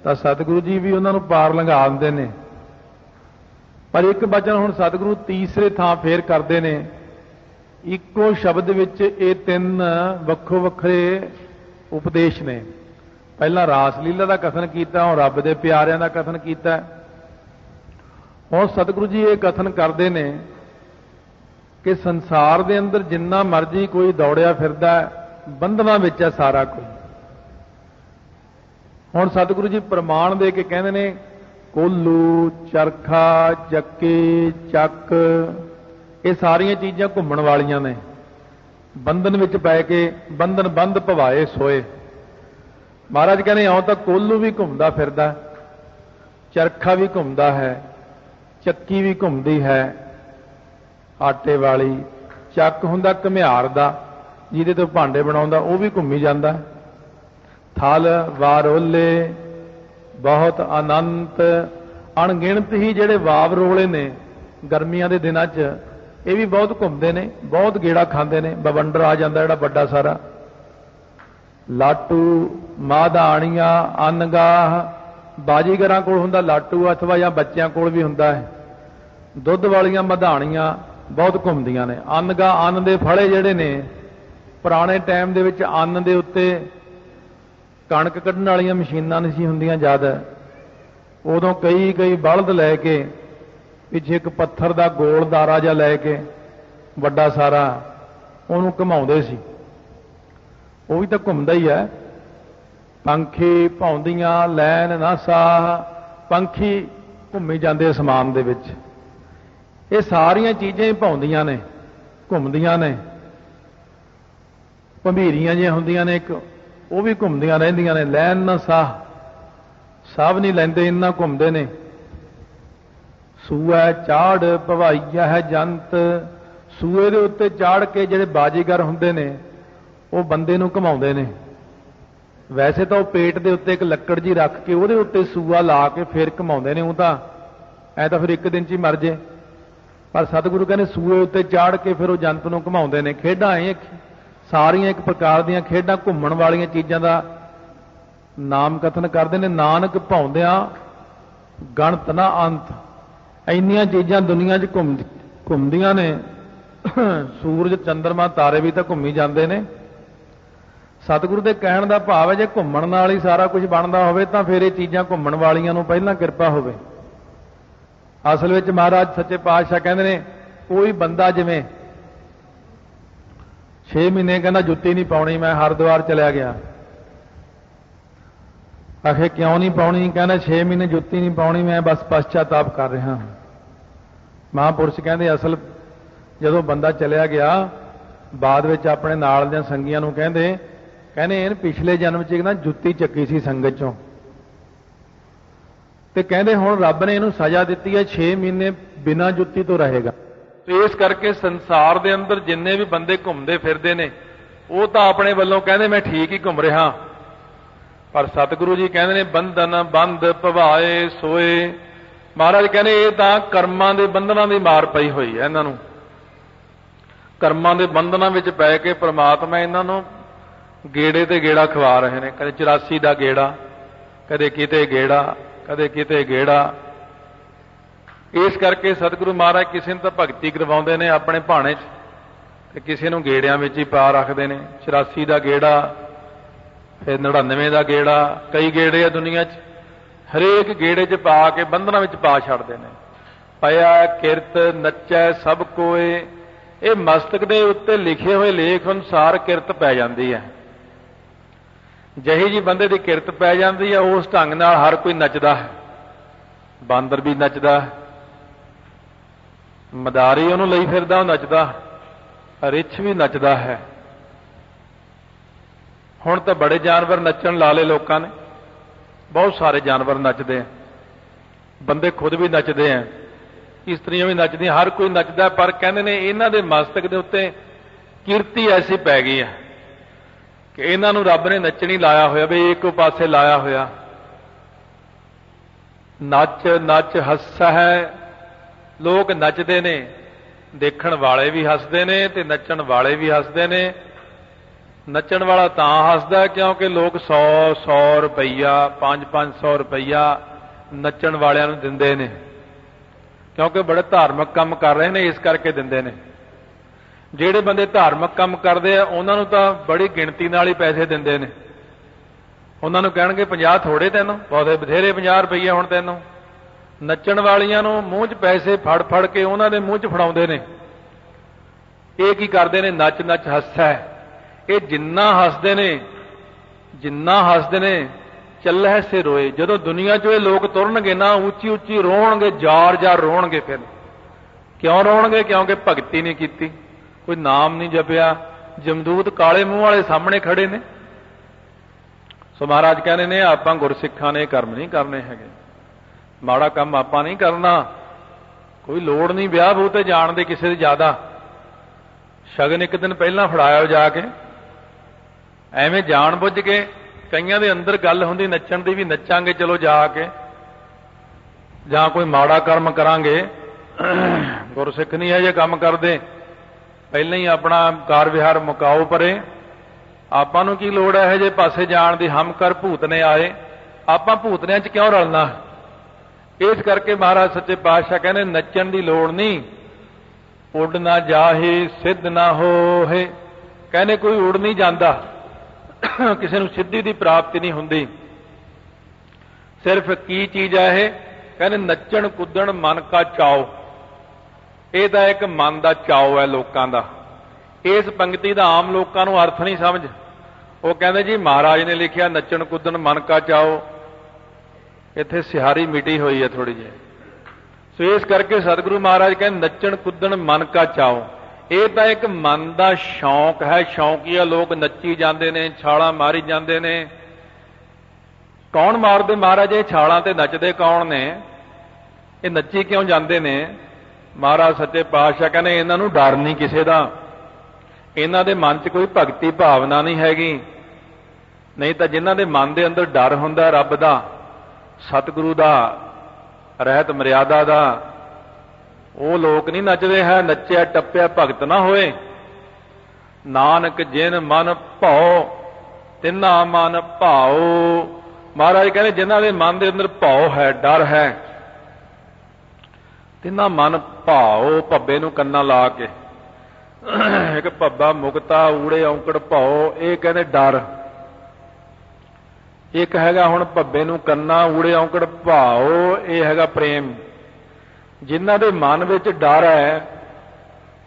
Speaker 1: तो सतगुरु जी भी उन्होंने पार लंघा दिंदे ने। पर एक वचन हुण सतगुरु तीसरे थां फेर करते ने, इक्को शब्द विच ये 3 वक्खो वखरे उपदेश ने। पहला रास लीला का कथन किया, हुण रब दे प्यारिਆਂ दा कथन किया, ਹੁਣ सतगुरु जी ये कथन करते हैं कि संसार के अंदर जिन्ना मर्जी कोई दौड़िया फिरदा बंधना विच है सारा कोई। हुण सतगुरु जी प्रमाण दे के कहते हैं कोलू चरखा चक्की चक ये सारिया चीज़ां घूमण वालियां ने, बंधन विच पै के बंधन बंध भवाए सोए। महाराज कहने आउं तां कोलू भी घूमदा फिरदा, चरखा भी घूमदा है, चक्की भी घूमदी है आटे वाली, चक हुंदा घमियार दा जिहदे तो भांडे बनाउंदा वो भी घूमी जांदा, थल वारोले बहुत अनंत अणगिणत ही जिहड़े वाव रोले ने गर्मियां दे दिनां च ये भी बहुत घूमते ने, बहुत गेड़ा खांदे ने। बवंडर आ जाता जिहड़ा बड़ा सारा, लाटू माधाणियां अनगाह बाजीगरां कोल हुंदा लाटू अथवा या बच्चों कोल भी हुंदा है, दुध वालियां मधाणियां बहुत घूमदियां ने। अनगाह अन्न दे फले जिहड़े ने पुराने टाइम दे विच अन्न दे उत्ते कणक कढ़ण वालियां मशीनां नहीं सी हुंदियां ज़्यादा, उदों कई कई बलद लैके पिछे एक पत्थर का गोल दारा जा लैके वड्डा सारा उहनूं घुमाउंदे सी, वो भी तो घूमदा ही है। पंखी भौंदियां लैन ना साह, पंखी घूमी जाते असमान दे विच, ये सारियां चीज़ां ही भौंदियां ने घूमदियां ने। भंभीरियां जिहियां हुंदियां ने एक वो भी घूमदियां रहिंदियां ने, लैन ना साह साह नहीं लैंदे इन्ना घूमते ने। सूआ चाड़ भवाइया है जंत, सूए दे उत्ते चाड़ के जिहड़े बाजीगर हुंदे ने वो बंदे नूं घुमाउंदे ने। वैसे तो पेट दे उत्ते एक लक्कड़ जी रख के उहदे उत्ते सूआ ला के फिर घुमाउंदे ने, ऐ तां फिर एक दिन च ही मर जे, पर सतगुरु कहने सूए उत्ते चाड़ के फिर वो जंत नूं घुमाउंदे ने। खेडां ये सारियां एक प्रकार दीयां खेडां घूमण वालियां चीज़ां दा नाम कथन करते हैं। नानक भाउंदियां गणत ना अंत, इन्नियां चीज़ां दुनिया च घूमदियां ने। सूरज चंद्रमा तारे भी तो घूमी जाते हैं। सतगुरु के कहण का भाव है जे घूमण नाल ही सारा कुछ बनता होवे तां फिर ये चीज़ां घूमण वालियां नूं पहलां किरपा होवे। असल में महाराज सच्चे पातशाह कहते हैं कोई बंदा जिवें 6 महीने कहना जुत्ती नहीं पाउणी, मैं हरिद्वार चलिया गया, आखे क्यों नहीं पाउणी, कहना 6 महीने जुत्ती नहीं पाउणी, मैं बस पश्चाताप कर रहा हूं। महापुरुष कहते असल जदों बंदा चलिया गया बाद में अपने नाल दे संगियां नूं कहने इन पिछले जन्म च ना जुत्ती चक्की सी संगत चों, ते कहते हुण रब ने इहनूं सज़ा दित्ती है 6 महीने बिना जुत्ती तो रहेगा। तो इस करके संसार दे अंदर जिन्ने भी बंदे घूमते फिरते ने वो तो अपने वालों कहते मैं ठीक ही घूम रहा, पर सतगुरु जी कहते हैं बंधन बंध भवाए सोए। महाराज कहने ये तो कर्मां दे बंधनां दी मार पई हुई है, इन्हां नूं कर्मां दे बंधनां विच पै के परमात्मा इन्हां नूं गेड़े ते गेड़ा खवा रहे हैं। कदे 84 दा गेड़ा, कदे किते गेड़ा, कदे किते गेड़ा। इस करके सतगुरु महाराज किसी ने तो भगती करवाउंदे ने अपने भाणे च, किसी नूं गेड़ियां विच ही पा रखते हैं। 84 दा गेड़ा, फिर 99 दा गेड़ा, कई गेड़े आ दुनिया च, हरेक गेड़े च पा के बंधनां विच पा छड्डदे ने। पया किरत नचै सब कोए, ये मस्तक दे उत्ते लिखे हुए लेख अनुसार किरत पै जाती है। जही जी बंदे की किरत पै जाती है उस ढंग नाल हर कोई नचदा है। बांदर भी नचदा है, मदारी उहनूं लई फिरदा नचदा, रिछ भी नचदा है। हुण तो बड़े जानवर नचण ला ले लोकां ने, बहुत सारे जानवर नचदे हैं, बंदे खुद भी नचदे हैं, इस्त्रियां भी नचदियां, हर कोई नचदा। पर कहंदे ने इन्हां दे मस्तक दे उत्ते किरती ऐसी पै गई है कि इन्हां नूं रब ने नचणी लाया होया, भी एक पासे लाया होया। नच नच हस्सा है, लोग नचदे ने, देखण वाले भी हसदे ने ते नचण वाले भी हसदे ने। नचण वाला तां हसदा क्योंकि लोग 100-100 रुपया 500-500 रुपया नचण वालियां नूं दिंदे ने, क्योंकि बड़े धार्मिक काम कर रहे हैं, इस करके दिंदे ने। ਜਿਹੜੇ ਬੰਦੇ ਧਾਰਮਿਕ ਕੰਮ ਕਰਦੇ ਆ ਉਹਨਾਂ ਨੂੰ ਤਾਂ ਬੜੀ ਗਿਣਤੀ ਨਾਲ ਹੀ ਪੈਸੇ ਦਿੰਦੇ ਨੇ। ਉਹਨਾਂ ਨੂੰ ਕਹਿਣਗੇ 50 ਥੋੜੇ ਤੈਨੂੰ, ਬਹੁਤੇ ਬਥੇਰੇ 50 ਰੁਪਈਏ ਹੁਣ ਤੈਨੂੰ, ਨੱਚਣ ਵਾਲੀਆਂ ਨੂੰ ਮੂੰਹ 'ਚ ਪੈਸੇ ਫੜ ਫੜ ਕੇ ਉਹਨਾਂ ਦੇ ਮੂੰਹ 'ਚ ਫੜਾਉਂਦੇ ਨੇ। ਇਹ ਕੀ ਕਰਦੇ ਨੇ? ਨੱਚ ਨੱਚ ਹੱਸੈ। ਇਹ ਜਿੰਨਾ ਹੱਸਦੇ ਨੇ ਚੱਲੈ ਸੇ ਰੋਏ। ਜਦੋਂ ਦੁਨੀਆ 'ਚੋਂ ਇਹ ਲੋਕ ਤੁਰਨਗੇ ਨਾ, ਉੱਚੀ ਉੱਚੀ ਰੋਣਗੇ, ਜ਼ਾਰ ਜ਼ਾਰ ਰੋਣਗੇ। ਫਿਰ ਕਿਉਂ ਰੋਣਗੇ? ਕਿਉਂਕਿ ਭਗਤੀ ਨਹੀਂ ਕੀਤੀ, ਕੋਈ ਨਾਮ ਨਹੀਂ ਜਪਿਆ। ਜਮਦੂਤ ਕਾਲੇ ਮੂੰਹ ਵਾਲੇ ਸਾਹਮਣੇ ਖੜੇ ਨੇ। ਸੋ ਮਹਾਰਾਜ ਕਹਿੰਦੇ ਨੇ ਆਪਾਂ ਗੁਰਸਿੱਖਾਂ ਨੇ ਕਰਮ ਨਹੀਂ ਕਰਨੇ ਹੈਗੇ, ਮਾੜਾ ਕੰਮ ਆਪਾਂ ਨਹੀਂ ਕਰਨਾ। ਕੋਈ ਲੋੜ ਨਹੀਂ ਵਿਆਹ ਬਹੂ ਤੇ ਜਾਣ ਦੇ ਕਿਸੇ ਦੇ ਜ਼ਿਆਦਾ। ਸ਼ਗਨ ਇੱਕ ਦਿਨ ਪਹਿਲਾਂ ਫੜਾਇਆ ਜਾ ਕੇ, ਐਵੇਂ ਜਾਣ ਬੁੱਝ ਕੇ। ਕਈਆਂ ਦੇ ਅੰਦਰ ਗੱਲ ਹੁੰਦੀ ਨੱਚਣ ਦੀ ਵੀ, ਨੱਚਾਂਗੇ ਚਲੋ ਜਾ ਕੇ, ਜਾਂ ਕੋਈ ਮਾੜਾ ਕਰਮ ਕਰਾਂਗੇ। ਗੁਰਸਿੱਖ ਨਹੀਂ ਹੈ ਜੇ ਕੰਮ ਕਰਦੇ, ਪਹਿਲਾਂ ਹੀ ਆਪਣਾ ਕਾਰ ਵਿਹਾਰ ਮੁਕਾਓ ਪਰੇ। ਆਪਾਂ ਨੂੰ ਕੀ ਲੋੜ ਹੈ ਜੇ ਪਾਸੇ ਜਾਣ ਦੀ? ਹਮ ਕਰ ਭੂਤਨੇ ਆਏ। ਆਪਾਂ ਭੂਤਨਿਆਂ 'ਚ ਕਿਉਂ ਰਲਣਾ? ਇਸ ਕਰਕੇ ਮਹਾਰਾਜ ਸੱਚੇ ਪਾਤਸ਼ਾਹ ਕਹਿੰਦੇ ਨੱਚਣ ਦੀ ਲੋੜ ਨਹੀਂ। ਉੱਡ ਨਾ ਜਾਹੇ ਸਿੱਧ ਨਾ ਹੋਏ। ਕਹਿੰਦੇ ਕੋਈ ਉੱਡ ਨਹੀਂ ਜਾਂਦਾ, ਕਿਸੇ ਨੂੰ ਸਿੱਧੀ ਦੀ ਪ੍ਰਾਪਤੀ ਨਹੀਂ ਹੁੰਦੀ। ਸਿਰਫ ਕੀ ਚੀਜ਼ ਹੈ ਇਹ? ਕਹਿੰਦੇ ਨੱਚਣ ਕੁੱਦਣ ਮਨ ਕਾ ਚਾਓ। ਇਹ ਤਾਂ ਇੱਕ ਮਨ ਦਾ ਚਾਓ ਹੈ ਲੋਕਾਂ ਦਾ। ਇਸ ਪੰਕਤੀ ਦਾ ਆਮ ਲੋਕਾਂ ਨੂੰ ਅਰਥ ਨਹੀਂ ਸਮਝ। ਉਹ ਕਹਿੰਦੇ ਜੀ ਮਹਾਰਾਜ ਨੇ ਲਿਖਿਆ ਨੱਚਣ ਕੁੱਦਣ ਮਨ ਕਾ ਚਾਓ, ਇੱਥੇ ਸਿਹਾਰੀ ਮਿਟੀ ਹੋਈ ਹੈ ਥੋੜੀ ਜਿਹੀ। ਸੋ ਇਸ ਕਰਕੇ ਸਤਿਗੁਰੂ ਮਹਾਰਾਜ ਕਹਿੰਦੇ ਨੱਚਣ ਕੁੱਦਣ ਮਨ ਕਾ ਚਾਓ। ਇਹ ਤਾਂ ਇੱਕ ਮਨ ਦਾ ਸ਼ੌਂਕ ਹੈ। ਸ਼ੌਂਕੀਆ ਲੋਕ ਨੱਚੀ ਜਾਂਦੇ ਨੇ, ਛਾਲਾਂ ਮਾਰੀ ਜਾਂਦੇ ਨੇ। ਕੌਣ ਮਾਰਦੇ ਮਹਾਰਾਜ ਇਹ ਛਾਲਾਂ ਤੇ ਨੱਚਦੇ ਕੌਣ ਨੇ? ਇਹ ਨੱਚੀ ਕਿਉਂ ਜਾਂਦੇ ਨੇ? ਮਹਾਰਾਜ ਸੱਚੇ ਪਾਤਸ਼ਾਹ ਕਹਿੰਦੇ ਇਹਨਾਂ ਨੂੰ ਡਰ ਨਹੀਂ ਕਿਸੇ ਦਾ, ਇਹਨਾਂ ਦੇ ਮਨ 'ਚ ਕੋਈ ਭਗਤੀ ਭਾਵਨਾ ਨਹੀਂ ਹੈਗੀ। ਨਹੀਂ ਤਾਂ ਜਿਨ੍ਹਾਂ ਦੇ ਮਨ ਦੇ ਅੰਦਰ ਡਰ ਹੁੰਦਾ ਰੱਬ ਦਾ, ਸਤਿਗੁਰੂ ਦਾ, ਰਹਿਤ ਮਰਿਆਦਾ ਦਾ, ਉਹ ਲੋਕ ਨਹੀਂ ਨੱਚਦੇ ਹੈ। ਨੱਚਿਆ ਟੱਪਿਆ ਭਗਤ ਨਾ ਹੋਏ। ਨਾਨਕ ਜਿਨ ਮਨ ਭਾਉ ਤਿਨਾ ਮਨ ਭਾਉ। ਮਹਾਰਾਜ ਕਹਿੰਦੇ ਜਿਨ੍ਹਾਂ ਦੇ ਮਨ ਦੇ ਅੰਦਰ ਭਾਉ ਹੈ, ਡਰ ਹੈ, ਤਿਨਾ ਮਨ ਭਾਉ। ਭੱਬੇ ਨੂੰ ਕੰਨਾਂ ਲਾ ਕੇ, ਇੱਕ ਭੱਬਾ ਮੁਕਤਾ ਊੜੇ ਔਂਕੜ ਭਾਉ, ਇਹ ਕਹਿੰਦੇ ਡਰ। ਇੱਕ ਹੈਗਾ ਹੁਣ ਭੱਬੇ ਨੂੰ ਕੰਨਾਂ ਊੜੇ ਔਂਕੜ ਭਾਉ, ਇਹ ਹੈਗਾ ਪ੍ਰੇਮ। ਜਿਨ੍ਹਾਂ ਦੇ ਮਨ ਵਿੱਚ ਡਰ ਹੈ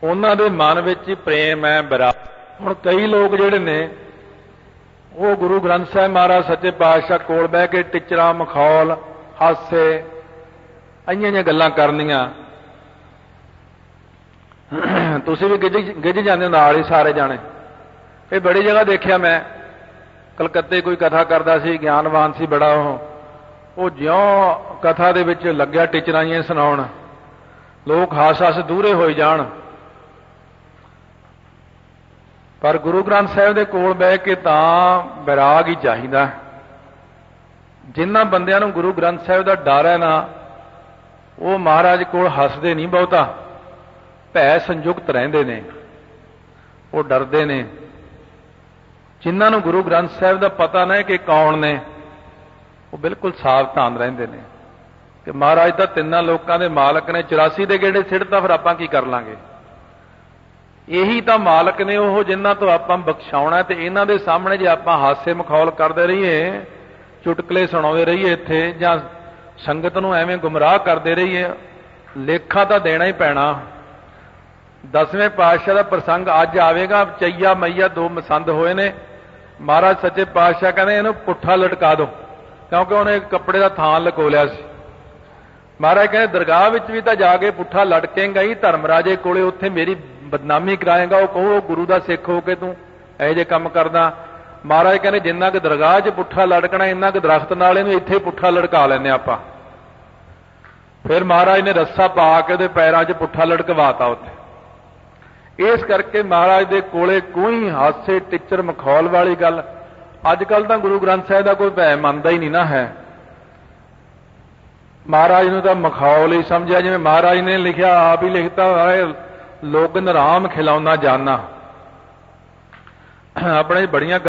Speaker 1: ਉਹਨਾਂ ਦੇ ਮਨ ਵਿੱਚ ਹੀ ਪ੍ਰੇਮ ਹੈ, ਬਰਾਬਰ। ਹੁਣ ਕਈ ਲੋਕ ਜਿਹੜੇ ਨੇ ਉਹ ਗੁਰੂ ਗ੍ਰੰਥ ਸਾਹਿਬ ਮਹਾਰਾਜ ਸੱਚੇ ਪਾਤਸ਼ਾਹ ਕੋਲ ਬਹਿ ਕੇ ਟਿਚਰਾਂ ਮਖੌਲ ਹਾਸੇ ਆਈਆਂ ਜਿਹੀਆਂ ਗੱਲਾਂ ਕਰਨੀਆਂ। ਤੁਸੀਂ ਵੀ ਗਿੱਝ ਜਾਂਦੇ ਹੋ ਨਾਲ ਹੀ ਸਾਰੇ ਜਾਣੇ। ਇਹ ਬੜੀ ਜਗ੍ਹਾ ਦੇਖਿਆ ਮੈਂ। ਕਲਕੱਤੇ ਕੋਈ ਕਥਾ ਕਰਦਾ ਸੀ, ਗਿਆਨਵਾਨ ਸੀ ਬੜਾ। ਉਹ ਜਿਉਂ ਕਥਾ ਦੇ ਵਿੱਚ ਲੱਗਿਆ ਟਿਚਰਾਂ ਸੁਣਾਉਣ, ਲੋਕ ਹੱਸ ਦੂਰੇ ਹੋਈ ਜਾਣ। ਪਰ ਗੁਰੂ ਗ੍ਰੰਥ ਸਾਹਿਬ ਦੇ ਕੋਲ ਬਹਿ ਕੇ ਤਾਂ ਵਿਰਾਗ ਹੀ ਚਾਹੀਦਾ। ਜਿਨ੍ਹਾਂ ਬੰਦਿਆਂ ਨੂੰ ਗੁਰੂ ਗ੍ਰੰਥ ਸਾਹਿਬ ਦਾ ਡਰ ਹੈ ਨਾ, ਉਹ ਮਹਾਰਾਜ ਕੋਲ ਹੱਸਦੇ ਨਹੀਂ ਬਹੁਤਾ, ਭੈ ਸੰਯੁਕਤ ਰਹਿੰਦੇ ਨੇ, ਉਹ ਡਰਦੇ ਨੇ। ਜਿਨ੍ਹਾਂ ਨੂੰ ਗੁਰੂ ਗ੍ਰੰਥ ਸਾਹਿਬ ਦਾ ਪਤਾ ਨਾ ਕਿ ਕੌਣ ਨੇ, ਉਹ ਬਿਲਕੁਲ ਸਾਵਧਾਨ ਰਹਿੰਦੇ ਨੇ ਕਿ ਮਹਾਰਾਜ ਤਾਂ ਤਿੰਨਾਂ ਲੋਕਾਂ ਦੇ ਮਾਲਕ ਨੇ। 84 ਦੇ ਗੇੜੇ ਸਿੱਟਦਾ, ਫਿਰ ਆਪਾਂ ਕੀ ਕਰ ਲਾਂਗੇ? ਇਹੀ ਤਾਂ ਮਾਲਕ ਨੇ ਉਹ ਜਿਨ੍ਹਾਂ ਤੋਂ ਆਪਾਂ ਬਖਸ਼ਾਉਣਾ। ਤੇ ਇਹਨਾਂ ਦੇ ਸਾਹਮਣੇ ਜੇ ਆਪਾਂ ਹਾਸੇ ਮਖੌਲ ਕਰਦੇ ਰਹੀਏ, ਚੁਟਕਲੇ ਸੁਣਾਉਂਦੇ ਰਹੀਏ ਇੱਥੇ, ਜਾਂ ਸੰਗਤ ਨੂੰ ਐਵੇਂ ਗੁੰਮਰਾਹ ਕਰਦੇ ਰਹੀਏ, ਲੇਖਾ ਤਾਂ ਦੇਣਾ ਹੀ ਪੈਣਾ। 10ਵੇਂ ਪਾਤਸ਼ਾਹ ਦਾ ਪ੍ਰਸੰਗ ਅੱਜ ਆਵੇਗਾ। ਚਈਆ ਮਈਆ ਦੋ ਮਸੰਦ ਹੋਏ ਨੇ। ਮਹਾਰਾਜ ਸੱਚੇ ਪਾਤਸ਼ਾਹ ਕਹਿੰਦੇ ਇਹਨੂੰ ਪੁੱਠਾ ਲਟਕਾ ਦਿਓ, ਕਿਉਂਕਿ ਉਹਨੇ ਕੱਪੜੇ ਦਾ ਥਾਂ ਲਕੋ ਲਿਆ ਸੀ। ਮਹਾਰਾਜ ਕਹਿੰਦੇ ਦਰਗਾਹ ਵਿੱਚ ਵੀ ਤਾਂ ਜਾ ਕੇ ਪੁੱਠਾ ਲਟਕੇਂਗਾ ਹੀ, ਧਰਮਰਾਜੇ ਕੋਲੇ ਉੱਥੇ ਮੇਰੀ ਬਦਨਾਮੀ ਕਰਾਏਗਾ। ਉਹ ਕਹੋ ਗੁਰੂ ਦਾ ਸਿੱਖ ਹੋ ਕੇ ਤੂੰ ਇਹੋ ਜਿਹੇ ਕੰਮ ਕਰਦਾ। ਮਹਾਰਾਜ ਕਹਿੰਦੇ ਜਿੰਨਾ ਕੁ ਦਰਗਾਹ 'ਚ ਪੁੱਠਾ ਲਟਕਣਾ, ਇੰਨਾ ਕੁ ਦਰਖਤ ਨਾਲ ਇਹਨੂੰ ਇੱਥੇ ਪੁੱਠਾ ਲਟਕਾ ਲੈਂਦੇ ਆਪਾਂ। ਫਿਰ ਮਹਾਰਾਜ ਨੇ ਰੱਸਾ ਪਾ ਕੇ ਉਹਦੇ ਪੈਰਾਂ 'ਚ ਪੁੱਠਾ ਲਟਕਵਾਤਾ ਉੱਥੇ। ਇਸ ਕਰਕੇ ਮਹਾਰਾਜ ਦੇ ਕੋਲੇ ਕੋਈ ਹਾਸੇ ਟਿੱਚਰ ਮਖੌਲ ਵਾਲੀ ਗੱਲ। ਅੱਜ ਕੱਲ ਤਾਂ ਗੁਰੂ ਗ੍ਰੰਥ ਸਾਹਿਬ ਦਾ ਕੋਈ ਭੈ ਮੰਨਦਾ ਹੀ ਨਹੀਂ ਨਾ ਹੈ। ਮਹਾਰਾਜ ਨੂੰ ਤਾਂ ਮਖੌਲ ਹੀ ਸਮਝਿਆ। ਜਿਵੇਂ ਮਹਾਰਾਜ ਨੇ ਲਿਖਿਆ, ਆਪ ਹੀ ਲਿਖਤਾ, ਲੋਗਨ ਰਾਮ ਖਿਲਾਉਣਾ ਜਾਨਾ। ਆਪਣੇ ਬੜੀਆਂ